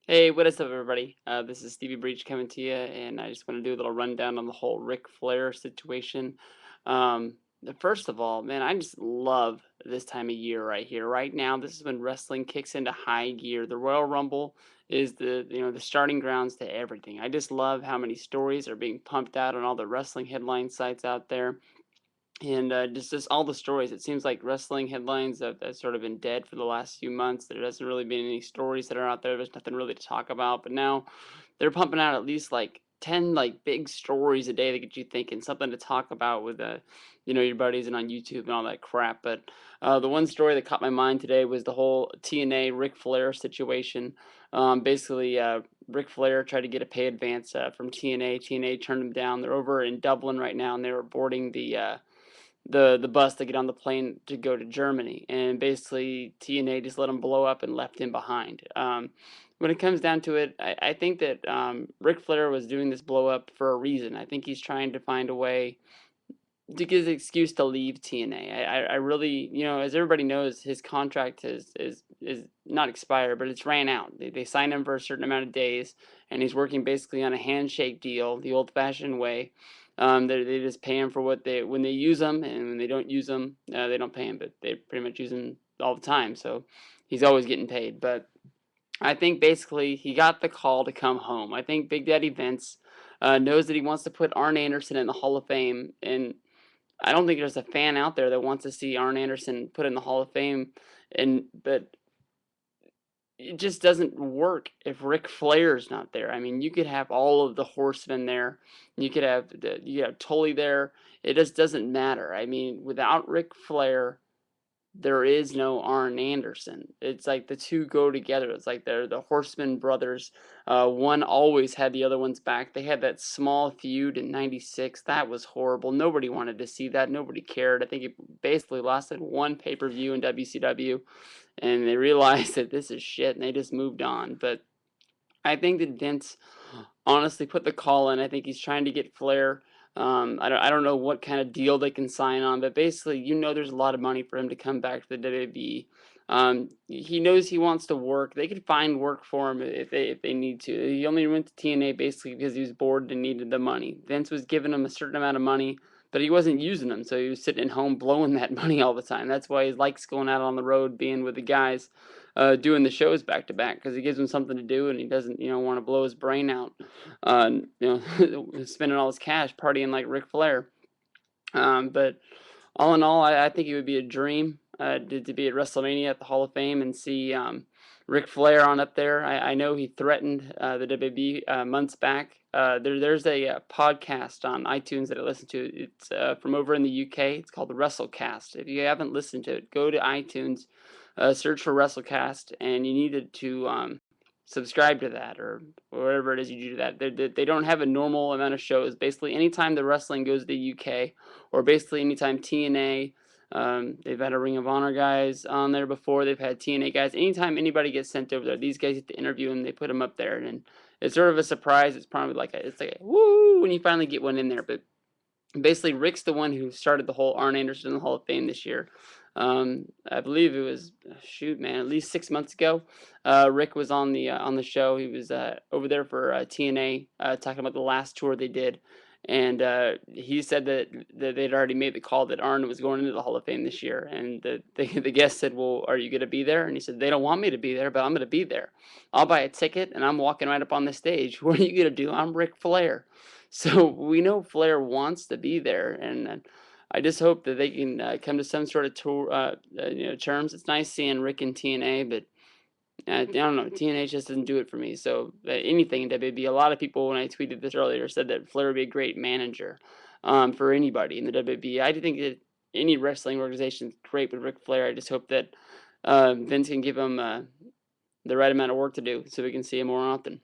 Hey, what is up, everybody? This is Stevie Breech coming to you, and I just want to do a little rundown on the whole Ric Flair situation. First of all, man, I just love this time of year right here. Right now, this is when wrestling kicks into high gear. The Royal Rumble is the starting grounds to everything. I just love how many stories are being pumped out on all the wrestling headline sites out there. And just all the stories. It seems like wrestling headlines have sort of been dead for the last few months. There hasn't really been any stories that are out there. There's nothing really to talk about. But now they're pumping out at least like 10 like big stories a day that get you thinking, something to talk about with your buddies and on YouTube and all that crap. But the one story that caught my mind today was the whole TNA Ric Flair situation. Basically, Ric Flair tried to get a pay advance from TNA. TNA turned him down. They're over in Dublin right now, and they were boarding the bus to get on the plane to go to Germany, and basically TNA just let him blow up and left him behind. When it comes down to it, I think that Ric Flair was doing this blow up for a reason. I think he's trying to find a way to get an excuse to leave TNA. I really, as everybody knows, his contract is not expired, but it's ran out. They signed him for a certain amount of days, and he's working basically on a handshake deal, the old-fashioned way. They just pay him for what they when they use them, and when they don't use them, they don't pay him. But they pretty much use him all the time, so he's always getting paid. But I think basically he got the call to come home. I think Big Daddy Vince knows that he wants to put Arn Anderson in the Hall of Fame, and I don't think there's a fan out there that wants to see Arn Anderson put in the Hall of Fame, but it just doesn't work if Ric Flair's not there. I mean, you could have all of the horsemen there, you have Tully there. It just doesn't matter. I mean, without Ric Flair, there is no Arn Anderson. It's like the two go together. It's like they're the Horseman brothers. One always had the other one's back. They had that small feud in '96. That was horrible. Nobody wanted to see that. Nobody cared. I think it basically lasted one pay-per-view in WCW, and they realized that this is shit, and they just moved on. But I think that Vince honestly put the call in. I think he's trying to get Flair. I don't know what kind of deal they can sign on, but basically, there's a lot of money for him to come back to the WWE. He knows he wants to work. They could find work for him if they need to. He only went to TNA basically because he was bored and needed the money. Vince was giving him a certain amount of money, but he wasn't using them, so he was sitting at home blowing that money all the time. That's why he likes going out on the road, being with the guys, doing the shows back to back because it gives him something to do, and he doesn't, want to blow his brain out, spending all his cash partying like Ric Flair. But all in all, I think it would be a dream to be at WrestleMania at the Hall of Fame and see Ric Flair on up there. I know he threatened the WWE months back. There's a podcast on iTunes that I listen to. It's from over in the UK. It's called the WrestleCast. If you haven't listened to it, go to iTunes, search for WrestleCast, and you needed to subscribe to that or whatever it is you do to that. They don't have a normal amount of shows. Basically, anytime the wrestling goes to the UK, or basically anytime TNA, they've had a Ring of Honor guys on there before. They've had TNA guys. Anytime anybody gets sent over there, these guys get to interview them. They put them up there, and it's sort of a surprise. It's probably it's like a woo when you finally get one in there. But basically, Rick's the one who started the whole Arn Anderson in the Hall of Fame this year. I believe it was shoot, man, at least 6 months ago. Rick was on the show. He was over there for TNA, talking about the last tour they did, and he said that they'd already made the call that Arn was going into the Hall of Fame this year. And the guest said, "Well, are you going to be there?" And he said, "They don't want me to be there, but I'm going to be there. I'll buy a ticket, and I'm walking right up on the stage. What are you going to do? I'm Ric Flair." So we know Flair wants to be there, and I just hope that they can come to some sort of tour, terms. It's nice seeing Rick in TNA, but I don't know. TNA just doesn't do it for me. So anything in WB, a lot of people when I tweeted this earlier said that Flair would be a great manager for anybody in the WB. I do think that any wrestling organization is great with Ric Flair. I just hope that Vince can give him the right amount of work to do so we can see him more often.